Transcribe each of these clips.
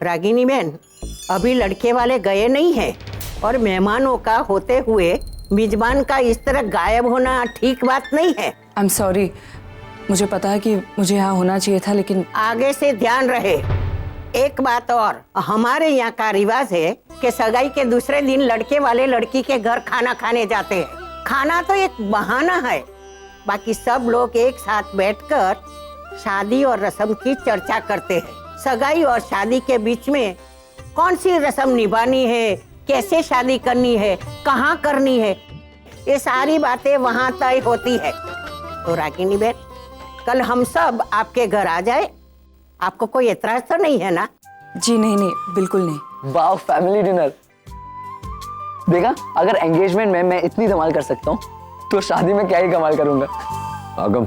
रागिनी बहन, अभी लड़के वाले गए नहीं हैं और मेहमानों का होते हुए मेजबान का इस तरह गायब होना ठीक बात नहीं है। आई एम सॉरी, मुझे पता है कि मुझे यहाँ होना चाहिए था, लेकिन आगे से ध्यान रहे। एक बात और, हमारे यहाँ का रिवाज है कि सगाई के दूसरे दिन लड़के वाले लड़की के घर खाना खाने जाते हैं। खाना तो एक बहाना है, बाकी सब लोग एक साथ बैठकर शादी और रस्म की चर्चा करते हैं। सगाई और शादी के बीच में कौन सी रस्म निभानी है, कैसे शादी करनी है, कहाँ करनी है, ये सारी बातें वहाँ तय होती है। तो रागिनी बहन, कल हम सब आपके घर आ जाए, आपको कोई एतराज तो नहीं है ना? जी नहीं नहीं, बिल्कुल नहीं। वाह, फैमिली डिनर। देखा, अगर एंगेजमेंट में मैं इतनी धमाल कर सकता हूँ तो शादी में क्या ही कमाल करूंगा। Agam,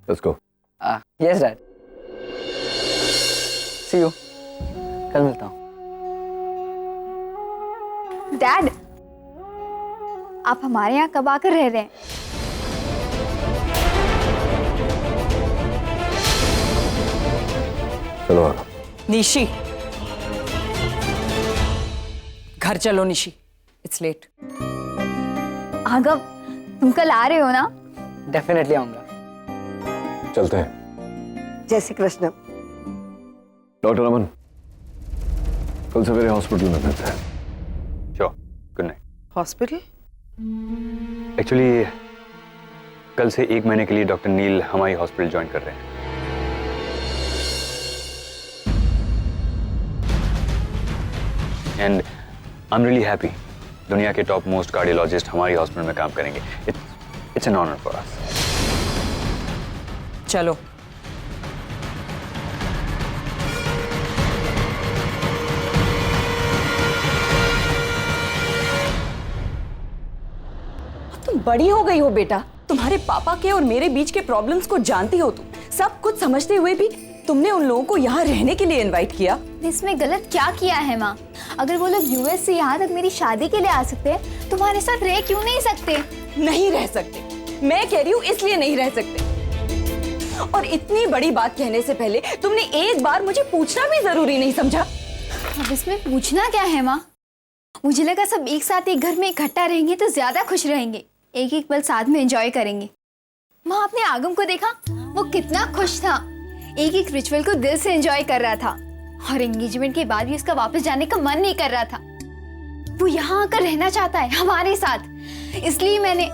let's go. Yes dad, see you, कल मिलता हूँ। डैड, आप हमारे यहाँ कब आकर रह रहे हैं? चलो आगम। निशी, घर चलो निशी, इट्स लेट। आगम, तुम कल आ रहे हो ना? डेफिनेटली आऊंगा। चलते हैं। जय श्री कृष्ण। डॉक्टर अमन, कल सवेरे हॉस्पिटल में मिलते हैं। Sure, good night. Hospital? Actually कल से 1 महीने के लिए डॉक्टर नील हमारी हॉस्पिटल ज्वाइन कर रहे हैं। And I am really happy, दुनिया के टॉप मोस्ट कार्डियोलॉजिस्ट हमारी हॉस्पिटल में काम करेंगे। It's an honour for us. चलो। तुम बड़ी हो गई हो बेटा, तुम्हारे पापा के और मेरे बीच के प्रॉब्लम्स को जानती हो तुम। सब कुछ समझते हुए भी तुमने उन लोगों को यहाँ रहने के लिए इनवाइट किया। इसमें गलत क्या किया है माँ? अगर वो लोग यूएस से यहाँ तक मेरी शादी के लिए आ सकते हैं, तुम्हारे साथ रह क्यों नहीं सकते? नहीं रह सकते, मैं कह रही हूँ इसलिए नहीं रह सकते। और इतनी बड़ी बात कहने से पहले तुमने एक बार मुझे पूछना भी जरूरी नहीं समझा? अब इसमें पूछना क्या है माँ? मुझे लगा सब एक साथ एक घर में इकट्ठा रहेंगे तो ज्यादा खुश रहेंगे, एक एक पल साथ में एंजॉय करेंगे। माँ, आपने आगम को देखा? वो कितना खुश था, एक एक रिचुअल को दिल से एंजॉय कर रहा था। और एंगेजमेंट के बाद भी उसका वापस जाने का मन नहीं कर रहा था। वो यहाँ आकर रहना चाहता है हमारे साथ, इसलिए मैंने।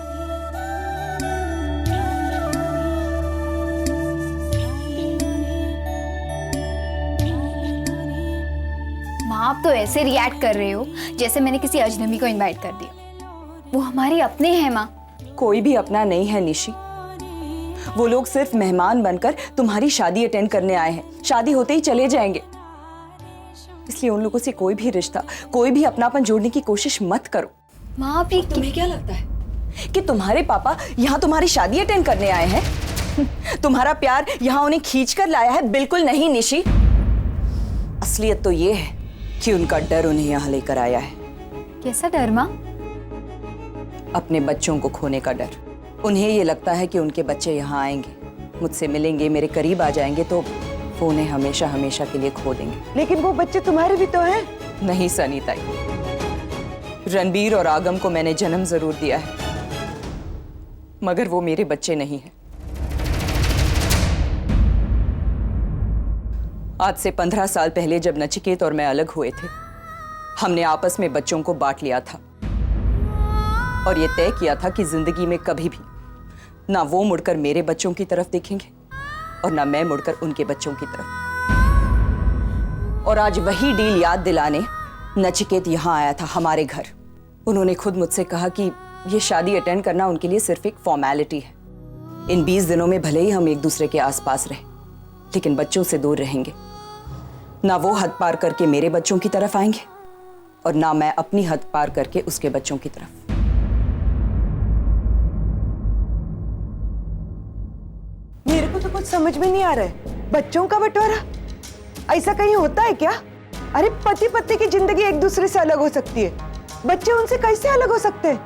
माँ, आप तो ऐसे रिएक्ट कर रहे हो जैसे मैंने किसी अजनबी को इनवाइट कर दिया। वो हमारे अपने हैं माँ। कोई भी अपना नहीं है निशी, वो लोग सिर्फ मेहमान बनकर तुम्हारी शादी अटेंड करने आए हैं, शादी होते ही चले जाएंगे। इसलिए उन लोगों से कोई भी रिश्ता, कोई भी अपनापन जोड़ने की कोशिश मत करो। माँ, आप ये तुम्हें क्या लगता है कि तुम्हारे पापा यहाँ तुम्हारी शादी अटेंड करने आए हैं? तुम्हारा प्यार यहाँ उन्हें खींच कर लाया है? बिल्कुल नहीं निशी, असलियत तो ये है कि उनका डर उन्हें यहाँ लेकर आया है। कैसा डर माँ? अपने बच्चों को खोने का डर। उन्हें ये लगता है कि उनके बच्चे यहाँ आएंगे, मुझसे मिलेंगे, मेरे करीब आ जाएंगे तो वो उन्हें हमेशा हमेशा के लिए खो देंगे। लेकिन वो बच्चे तुम्हारे भी तो हैं। नहीं सनीता, रणबीर और आगम को मैंने जन्म जरूर दिया है, मगर वो मेरे बच्चे नहीं हैं। आज से 15 साल पहले जब नचिकेत और मैं अलग हुए थे, हमने आपस में बच्चों को बांट लिया था और ये तय किया था कि जिंदगी में कभी भी ना वो मुड़कर मेरे बच्चों की तरफ देखेंगे और ना मैं मुड़कर उनके बच्चों की तरफ। और आज वही डील याद दिलाने नचिकेत यहाँ आया था हमारे घर। उन्होंने खुद मुझसे कहा कि ये शादी अटेंड करना उनके लिए सिर्फ एक फॉर्मेलिटी है। इन 20 दिनों में भले ही हम एक दूसरे के आसपास रहें, लेकिन बच्चों से दूर रहेंगे। ना वो हद पार करके मेरे बच्चों की तरफ आएंगे और ना मैं अपनी हद पार करके उसके बच्चों की तरफ। मेरे को तो कुछ समझ में नहीं आ रहा है, बच्चों का बंटवारा ऐसा कहीं होता है क्या? अरे पति पत्नी की जिंदगी एक दूसरे से अलग हो सकती है, बच्चे उनसे कैसे अलग हो सकते हैं?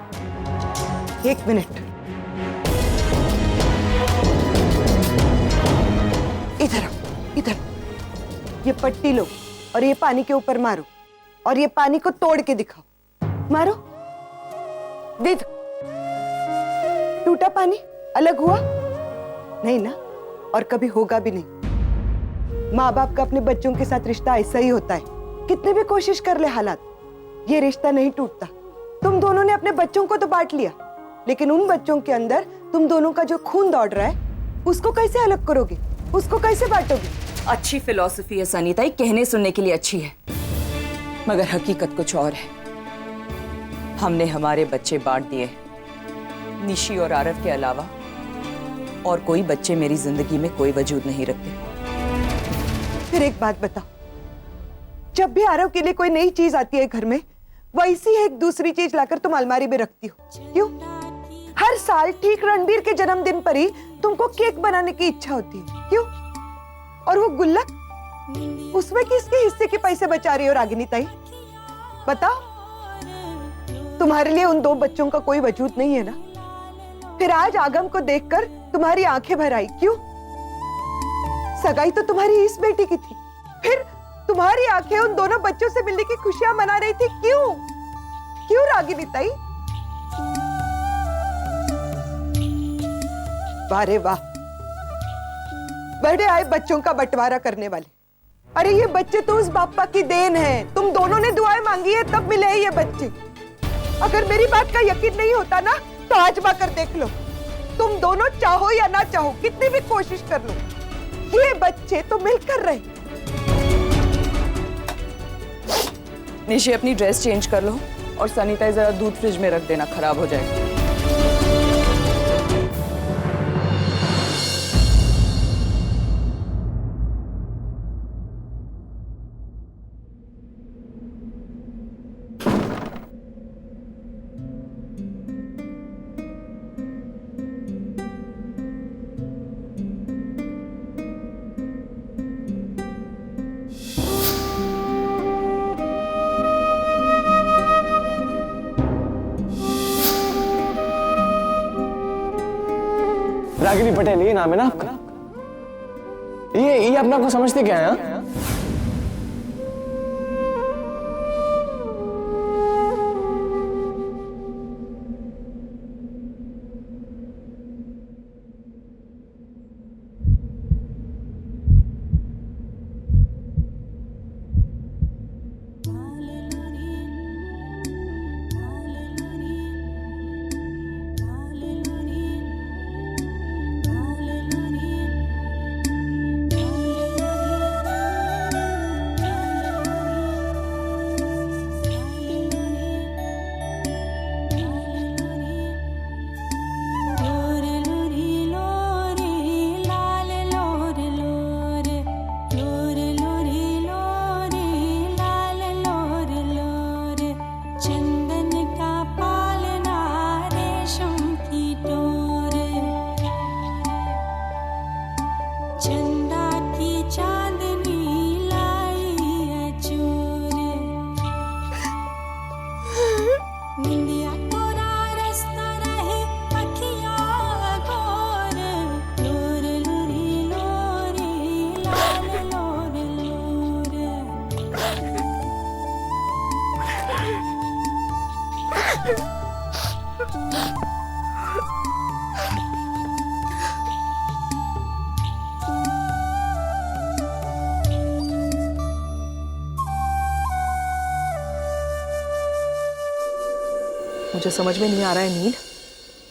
एक मिनट, इधर आओ, इधर। ये पट्टी लो और ये पानी के ऊपर मारो और ये पानी को तोड़ के दिखाओ। मारो, दे दो। टूटा पानी अलग हुआ नहीं ना, और कभी होगा भी नहीं। माँ बाप का अपने बच्चों के साथ रिश्ता ऐसा ही होता है, कितने भी कोशिश कर ले हालात, ये रिश्ता नहीं टूटता। तुम दोनों ने अपने बच्चों को तो बांट लिया, लेकिन उन बच्चों के अंदर तुम दोनों का जो खून दौड़ रहा है उसको कैसे अलग करोगे, उसको कैसे बांटोगे? अच्छी फिलॉसफी है सनीता, कहने सुनने के लिए अच्छी है, मगर हकीकत कुछ और है। हमने हमारे बच्चे बांट दिए। निशी और आरव के अलावा और कोई बच्चे मेरी जिंदगी में कोई वजूद नहीं रखते। फिर एक बात बताओ, जब भी आरव के लिए कोई नई चीज आती है घर में, वैसी एक दूसरी चीज लाकर तुम अलमारी में रखती हो, क्यों? हर साल ठीक रणबीर के जन्मदिन पर ही तुमको केक बनाने की इच्छा होती है, क्यों? और वो गुल्लक, उसमें किसके हिस्से के पैसे बचा रही हो रागिनी ताई? बताओ, तुम्हारे लिए उन दो बच्चों का कोई वजूद नहीं है ना? फिर आज आगम को देखकर तुम्हारी आंखें भर आई, क्यों? सगाई तो तुम्हारी इस बेटी की थी, फिर तुम्हारी आंखें उन दोनों बच्चों से मिलने की खुशियां मना रही थी, क्यों? क्यों रागिनी ताई? वाह रे वाह, बड़े आए बच्चों का बंटवारा करने वाले। अरे ये बच्चे तो उस बापा की देन है, तुम दोनों ने दुआएं मांगी है तब मिले हैं ये बच्चे। अगर मेरी बात का यकीन नहीं होता ना तो आजमा कर देख लो, तुम दोनों चाहो या ना चाहो, कितनी भी कोशिश कर लो, ये बच्चे तो मिलकर रहे। निशी अपनी ड्रेस चेंज कर लो और सनीता जरा दूध फ्रिज में रख देना, खराब हो जाएगा। रागिनी पटेल ये नाम है ना आपका? ये अपने आप को समझते क्या है? मुझे समझ में नहीं आ रहा है नील,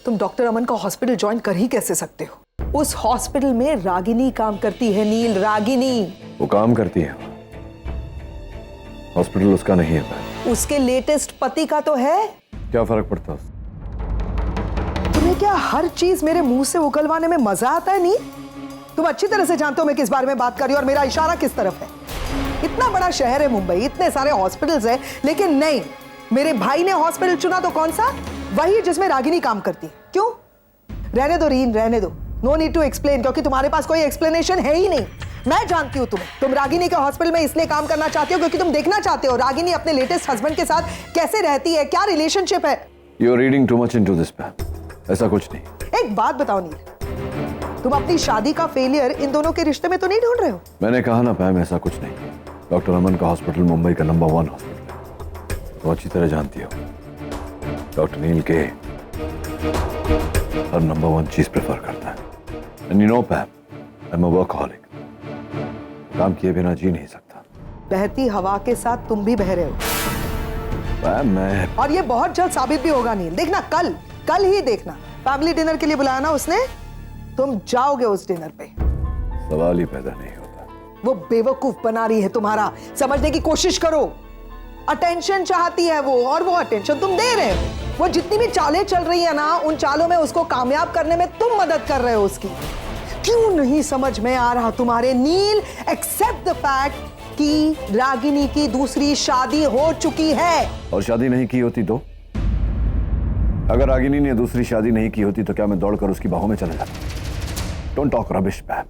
तुम डॉक्टर अमन का हॉस्पिटल ज्वाइन कर ही कैसे सकते हो? उस हॉस्पिटल में रागिनी काम करती है नील, रागिनी। वो काम करती है, हॉस्पिटल उसका नहीं है। उसके लेटेस्ट पति का तो है। क्या फर्क पड़ता है? तुम्हें क्या हर चीज मेरे मुंह से उगलवाने में मजा आता है नील? तुम अच्छी तरह से जानते हो मैं किस बारे में बात कर रही हूँ और मेरा इशारा किस तरफ है। इतना बड़ा शहर है मुंबई, इतने सारे हॉस्पिटल्स हैं, लेकिन नहीं, मेरे भाई ने हॉस्पिटल चुना तो कौन सा? वही जिसमें रागिनी काम करती। क्यों? रहने दो रीन, रहने दो, नो नीड टू एक्सप्लेन, क्योंकि तुम्हारे पास कोई एक्सप्लेनेशन है ही नहीं। मैं जानती हूँ तुम्हें, तुम रागिनी के हॉस्पिटल में इसलिए काम करना चाहते हो क्योंकि तुम देखना चाहते हो रागिनी अपने लेटेस्ट हस्बैंड के साथ कैसे रहती है, क्या रिलेशनशिप है। You're reading too much into this, ma'am. ऐसा कुछ नहीं। एक बात बताओ नील, तुम अपनी शादी का फेलियर इन दोनों के रिश्ते में तो नहीं ढूंढ रहे हो? मैंने कहा ना पैम, ऐसा कुछ नहीं। डॉक्टर अमन का हॉस्पिटल मुंबई का नंबर 1 हॉस्पिटल है, तो अच्छी तरह जानती हो। डॉक्टर नील के हर नंबर 1 चीज प्रेफर करता है। And you know पैम, I am a workaholic. काम किए बिना जी नहीं सकता। बहती हवा के साथ तुम भी बह रहे हो पैम, मैं और ये बहुत जल्द साबित भी होगा नील। देखना, कल ही देखना। फैमिली डिनर के लिए बुलाया ना उसने, तुम जाओगे उस डिनर पे। सवाल ही पैदा नहीं होता। वो बेवकूफ बना रही है तुम्हारा, समझने की कोशिश करो। अटेंशन चाहती है वो, और वो अटेंशन तुम दे रहे हो। वो जितनी भी चालें चल रही है ना, उन चालों में उसको कामयाब करने में तुम मदद कर रहे हो उसकी। क्यों नहीं समझ में आ रहा तुम्हारे नील? एक्सेप्ट द फैक्ट कि रागिनी की दूसरी शादी हो चुकी है। और शादी नहीं की होती तो? अगर रागिनी ने दूसरी शादी नहीं की होती तो क्या मैं दौड़कर उसकी बाहों में चला जाता? Don't talk rubbish ma'am.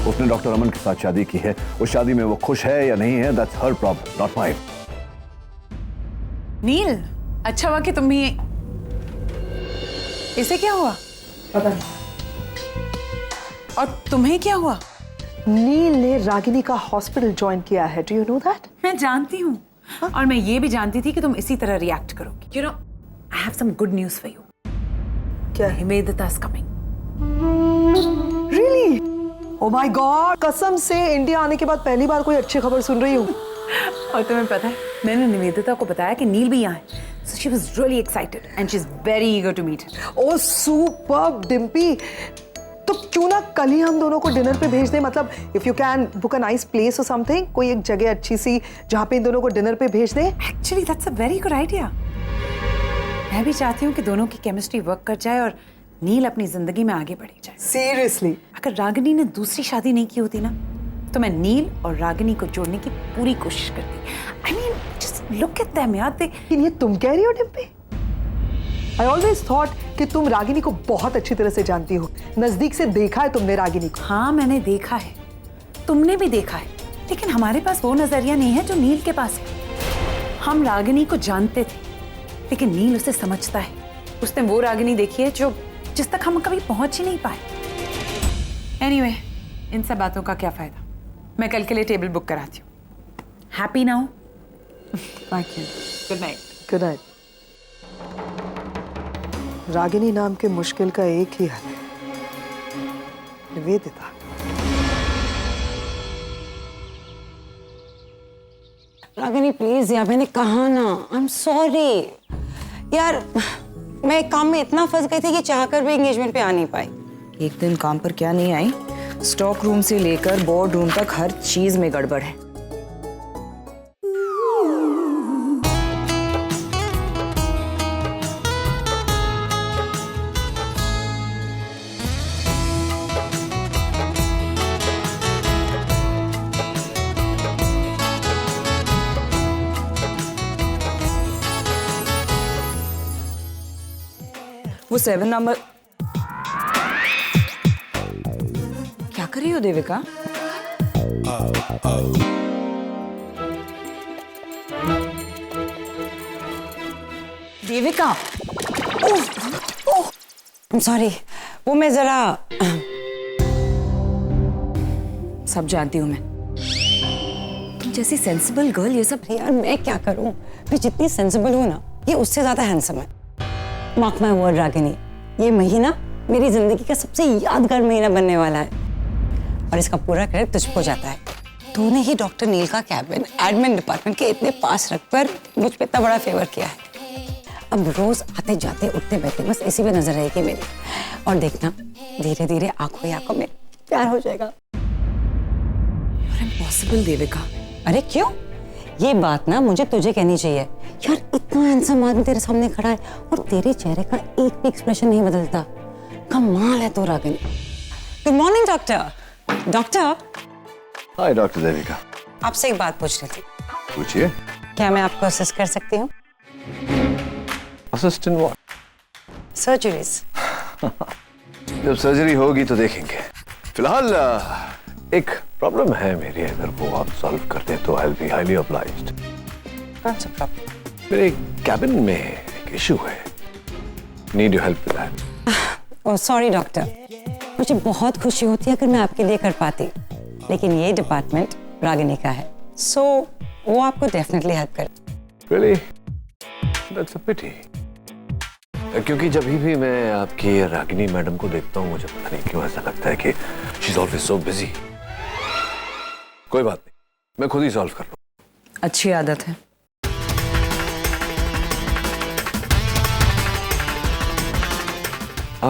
उसने डॉक्टर अमन के साथ शादी की है। उस शादी में वो खुश है या नहीं है, that's her problem, not mine. Neel, अच्छा हुआ कि तुम भी। इसे क्या हुआ? पता नहीं। और तुम्हें क्या हुआ? नील ने रागिनी का हॉस्पिटल ज्वाइन किया है। Do you know that? मैं जानती हूँ, और मैं ये भी जानती थी कि तुम इसी तरह रिएक्ट करोगी। You know, I have some good news for you. क्या? Himedita is coming. Really? Oh my God, कसम से इंडिया आने के बाद पहली बार कोई अच्छी खबर सुन रही हूँ। और तुम्हें पता है, मैंने निवेदिता को बताया कि नील भी यहाँ है, so she was really excited and she's very eager to meet him. Oh superb Dimpy. तो क्यों ना कल ही हम दोनों को डिनर पे भेज दें? मतलब if you can book a nice place और समथिंग, कोई एक जगह अच्छी सी जहाँ पे इन दोनों को डिनर पे भेज दें। Actually, that's a very good idea. मैं भी चाहती हूँ कि दोनों की केमिस्ट्री वर्क कर जाए और नील अपनी जिंदगी में आगे बढ़ी जाए। सीरियसली? अगर रागिनी ने दूसरी शादी नहीं की होती ना, तो मैं नील और रागिनी को जोड़ने की पूरी कोशिश करती। I mean, just look at them यार। लेकिन ये तुम कह रही हो डिम्पी? I always thought कि तुम रागिनी को बहुत अच्छी तरह से जानती हो, नजदीक से देखा है तुमने रागिनी को। हाँ, मैंने देखा है, तुमने भी देखा है, लेकिन हमारे पास वो नजरिया नहीं है जो नील के पास है। हम रागिनी को जानते थे, लेकिन नील उसे समझता है। उसने वो रागिनी देखी है जिस तक हम कभी पहुंच ही नहीं पाए। Anyway, इन सब बातों का क्या फायदा? मैं कल के लिए टेबल बुक कराती हूँ। Happy now? Thank you. Good night. Good night. Ragini नाम के मुश्किल का एक ही हल है, निवेदिता। रागिनी प्लीज यार, मैंने कहा ना, आई एम सॉरी यार। मैं एक काम में इतना फंस गई थी कि चाहकर भी एंगेजमेंट पे आ नहीं पाई। एक दिन काम पर क्या नहीं आई, स्टॉक रूम से लेकर बोर्ड रूम तक हर चीज में गड़बड़ है। वो 7 नंबर क्या कर रही हो देविका? देविका, सॉरी, वो मैं जरा सब जानती हूँ मैं। तुम जैसी सेंसिबल गर्ल ये सब। यार मैं क्या करूं? मैं जितनी सेंसिबल हूं ना, ये उससे ज्यादा हैंडसम है। मार्क माय वर्ड रागिनी, ये महीना मेरी जिंदगी का सबसे यादगार महीना बनने वाला है, और इसका पूरा क्रेडिट तुझको जाता है। तूने ही डॉक्टर नील का कैबिन एडमिन डिपार्टमेंट के इतने पास रखकर मुझ पे इतना बड़ा फेवर किया है। अब रोज आते जाते उठते बैठते बस इसी पे नजर रहेगी मेरी, और देखना धीरे धीरे आंखों ही आंखों में प्यार हो जाएगा। इम्पॉसिबल देविका। अरे क्यों? ये बात ना मुझे तुझे कहनी चाहिए यार। इतना हैंडसम आदमी तेरे सामने खड़ा है और तेरे चेहरे का एक भी एक्सप्रेशन नहीं बदलता। कमाल है तो Ragini. Good morning doctor. Doctor. हाय डॉक्टर देविका। आपसे एक बात पूछ रही थी। पूछिए। क्या मैं आपको असिस्ट कर सकती हूँ? Assist in what? सर्जरीज। जब सर्जरी होगी तो देखेंगे। फिलहाल एक प्रॉब्लम है मेरी, अगर वो आप सॉल्व कर दें तो I will be highly obliged. कौन सा प्रॉब्लम? मेरे कैबिन में एक इशू है, need your help with that. Oh sorry doctor, मुझे बहुत खुशी होती है अगर मैं आपके लिए कर पाती, लेकिन ये डिपार्टमेंट रागिनी का है, सो वो आपको डेफिनेटली हेल्प करे। Really? That's a pity. क्योंकि जब भी मैं आपकी रागिनी मैडम को देखता हूँ मुझे पता नहीं क्यों ऐसा लगता है कि she's always so busy. कोई बात नहीं, मैं खुद ही सॉल्व कर लूँ। अच्छी आदत है।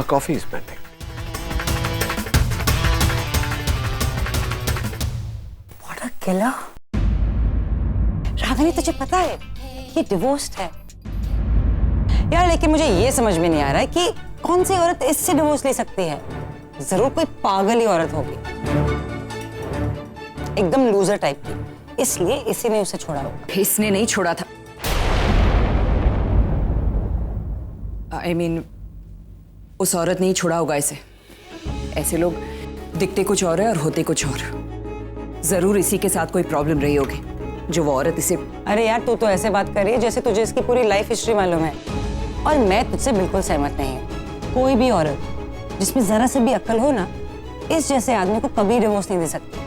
Coffee is pending. What a killer. Ragini तुझे पता है ये डिवोर्स्ड है यार, लेकिन मुझे ये समझ में नहीं आ रहा है कि कौन सी औरत इससे डिवोर्स ले सकती है। जरूर कोई पागल ही औरत होगी, एकदम लूजर टाइप की, इसलिए इसी ने उसे छोड़ा होगा। इसने नहीं छोड़ा था। I mean, उस औरत ने ही छोड़ा होगा इसे। ऐसे लोग दिखते कुछ और है और होते कुछ और। जरूर इसी के साथ कोई प्रॉब्लम रही होगी जो वो औरत इसे। अरे यार तू तो ऐसे बात कर रही है जैसे तुझे इसकी पूरी लाइफ हिस्ट्री मालूम है, और मैं तुझसे बिल्कुल सहमत नहीं हूँ। कोई भी औरत जिसमें जरा से भी अक्ल हो ना, इस जैसे आदमी को कभी डिवोर्स नहीं दे सकती।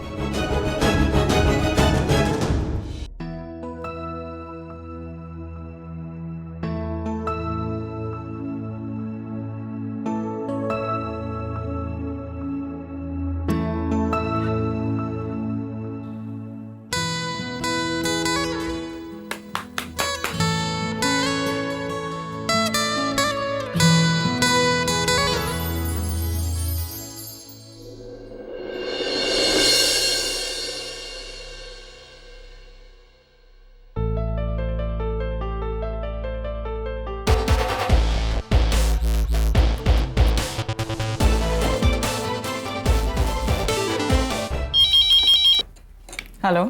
हेलो।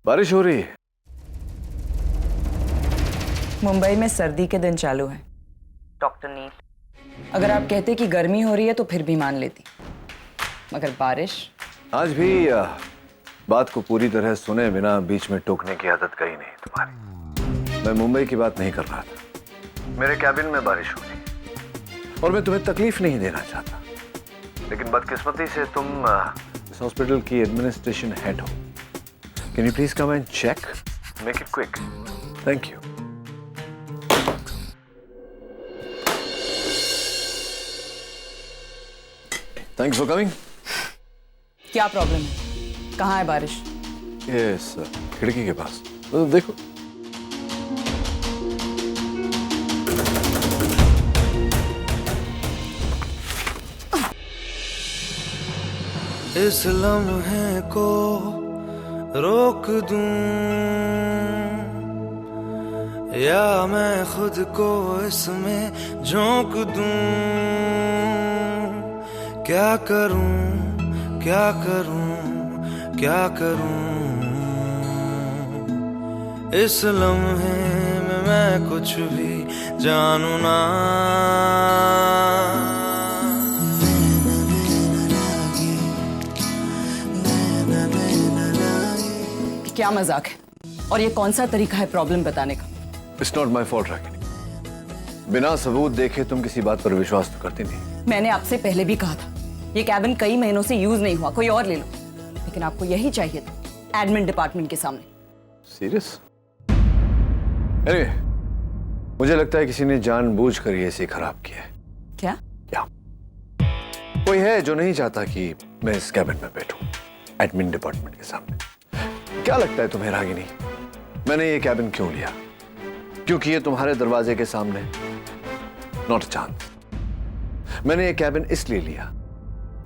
बारिश हो रही है। मुंबई में सर्दी के दिन चालू है डॉक्टर नील। अगर आप कहते कि गर्मी हो रही है तो फिर भी मान लेती, मगर बारिश। आज भी बात को पूरी तरह सुने बिना बीच में टोकने की आदत कहीं नहीं तुम्हारी। मैं मुंबई की बात नहीं कर रहा था। मेरे कैबिन में बारिश हो रही और मैं तुम्हें तकलीफ नहीं देना चाहता, लेकिन बदकिस्मती से तुम इस हॉस्पिटल की एडमिनिस्ट्रेशन हेड हो। Can you please come and check? Make it quick. Thank you. Thanks for coming. क्या प्रॉब्लम है? कहाँ है बारिश? Yes, खिड़की के पास। देखो। इस लम्हे को रोक दूं या मैं खुद को इसमें झोंक दूं, क्या करूं क्या करूं क्या करूं। इस लम्हे में मैं कुछ भी जानू ना। क्या मजाक है? और ये कौन सा तरीका है प्रॉब्लम बताने का? It's not my fault, Ragini. बिना सबूत देखे तुम किसी बात पर विश्वास तो करती नहीं। मैंने आपसे पहले भी कहा था ये कैबिन कई महीनों से यूज नहीं हुआ, कोई और ले लो, लेकिन आपको यही चाहिए था एडमिन डिपार्टमेंट के सामने। सीरियस? anyway, मुझे लगता है किसी ने जानबूझकर ये ऐसे खराब किया है। क्या? कोई है जो नहीं चाहता कि मैं इस कैबिन में बैठूं एडमिन डिपार्टमेंट के सामने। क्या लगता है तुम्हें रागिनी, मैंने ये कैबिन क्यों लिया? क्योंकि ये तुम्हारे दरवाजे के सामने? Not a chance. मैंने ये कैबिन इसलिए लिया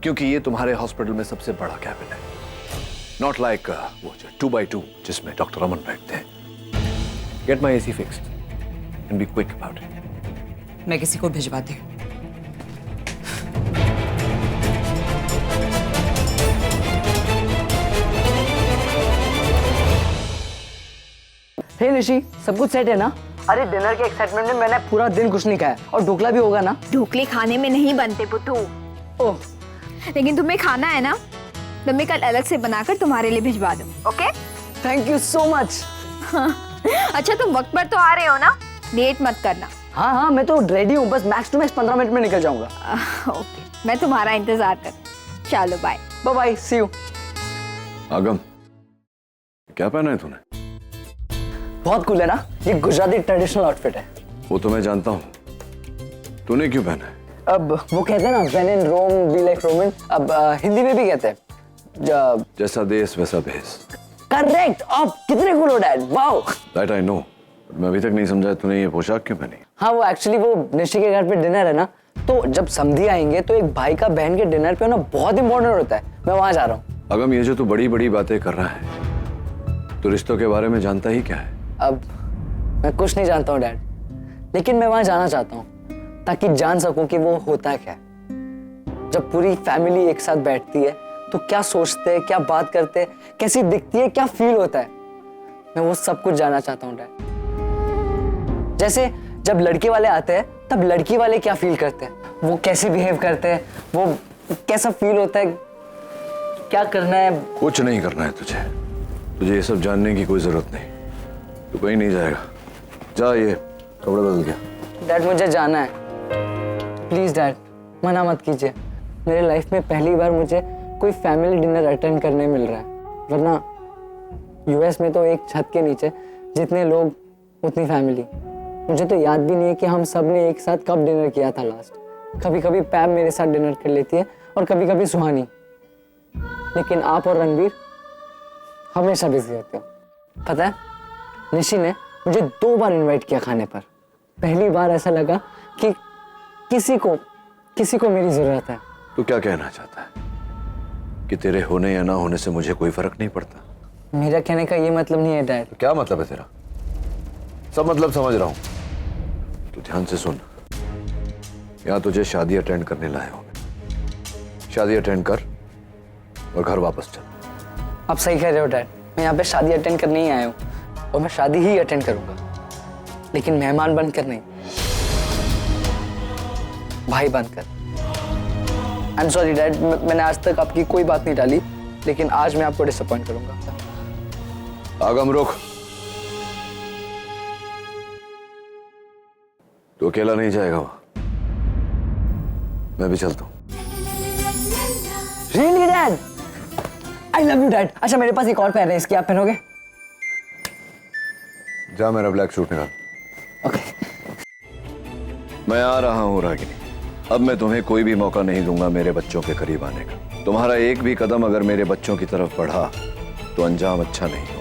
क्योंकि ये तुम्हारे हॉस्पिटल में सबसे बड़ा कैबिन है। नॉट लाइक वो 2x2 जिसमें डॉक्टर अमन बैठते हैं। Get my AC fixed and be quick about it. मैं किसी को भिजवाती हूँ। हे निशी, सब कुछ सेट है ना? अरे डिनर के एक्साइटमेंट में मैंने पूरा दिन कुछ नहीं खाया, और ढोकला भी होगा ना? ढोकले खाने में नहीं बनते पुत्तू। ओह, लेकिन तुम्हें खाना है ना, तो मैं कल अलग से बनाकर तुम्हारे लिए भिजवा दूँ। Okay? Thank you so much. अच्छा तुम वक्त पर तो आ रहे हो ना, लेट मत करना। हाँ हाँ, मैं तो रेडी हूँ, बस मैक्स टू मैक्स 15 मिनट में निकल जाऊंगा। ओके, मैं तुम्हारा इंतजार कर। चलो bye. Bye bye, see you. Agam, क्या पहना है तूने? बहुत कूल है ना, ये गुजराती ट्रेडिशनल आउटफिट है। वो तो मैं जानता हूँ, तूने क्यों पहना है? अब वो कहते हैं ना, when in Rome be like Roman. अब हिंदी में भी कहते हैं जैसा देश वैसा भेष। करेक्ट। आप कितने कूल हो dad, wow. That I know, मैं अभी तक नहीं समझा तूने ये पोशाक क्यों पहनी। हाँ, वो एक्चुअली वो निशि के घर पे डिनर है ना, तो जब समधी आएंगे तो एक भाई का बहन के डिनर पे होना बहुत इंपॉर्टेंट होता है। मैं वहां जा रहा हूँ। अगम, ये जो तू बड़ी बड़ी बातें कर रहा है, तो रिश्तों के बारे में जानता ही क्या है? अब मैं कुछ नहीं जानता हूँ डैड, लेकिन मैं वहां जाना चाहता हूँ ताकि जान सकूं कि वो होता क्या है। जब पूरी फैमिली एक साथ बैठती है तो क्या सोचते हैं, क्या बात करते हैं, कैसी दिखती है, क्या फील होता है, मैं वो सब कुछ जानना चाहता हूँ डैड। जैसे जब लड़के वाले आते हैं तब लड़की वाले क्या फील करते हैं, वो कैसे बिहेव करते हैं, वो कैसा फील होता है, क्या करना है। कुछ नहीं करना है तुझे, तुझे ये सब जानने की कोई जरूरत नहीं। तू कहीं नहीं जाएगा, जा, ये कपड़े बदल गया। डैड मुझे जाना है, प्लीज डैड मना मत कीजिए। मेरे लाइफ में पहली बार मुझे कोई फैमिली डिनर अटेंड करने मिल रहा है, वरना यूएस में तो एक छत के नीचे जितने लोग उतनी फैमिली। मुझे तो याद भी नहीं है कि हम सब ने एक साथ कब डिनर किया था लास्ट। कभी कभी पैम मेरे साथ डिनर कर लेती है और कभी कभी सुहानी, लेकिन आप और रणवीर हमेशा बिजी होते हो। पता है, निशि ने मुझे 2 बार इनवाइट किया खाने पर। पहली बार ऐसा लगा कि किसी को मेरी जरूरत है। तू क्या कहना चाहता है कि तेरे होने या ना होने से मुझे कोई फर्क नहीं पड़ता? मेरा कहने का ये मतलब नहीं है डैड। तो क्या मतलब है तेरा? सब मतलब समझ रहा हूं, तू ध्यान से सुन। यहां तुझे शादी अटेंड करने लाया हूं मैं। शादी अटेंड कर और घर वापस चल। आप सही कह रहे हो डैड, मैं यहाँ पे शादी अटेंड करने ही आया हूँ और मैं शादी ही अटेंड करूंगा, लेकिन मेहमान बनकर नहीं, भाई बनकर। आई एम सॉरी डैड, मैंने आज तक आपकी कोई बात नहीं डाली, लेकिन आज मैं आपको डिसअपॉइंट करूंगा। आगम रुक, तू अकेला नहीं जाएगा वहां, मैं भी चलता हूं। Really dad, I love you dad. अच्छा मेरे पास एक और पैर है, इसकी आप पहनोगे? जा, मेरा ब्लैक सूट निकाल। ओके। मैं आ रहा हूं रागिनी, अब मैं तुम्हें कोई भी मौका नहीं दूंगा मेरे बच्चों के करीब आने का। तुम्हारा एक भी कदम अगर मेरे बच्चों की तरफ बढ़ा तो अंजाम अच्छा नहीं होगा।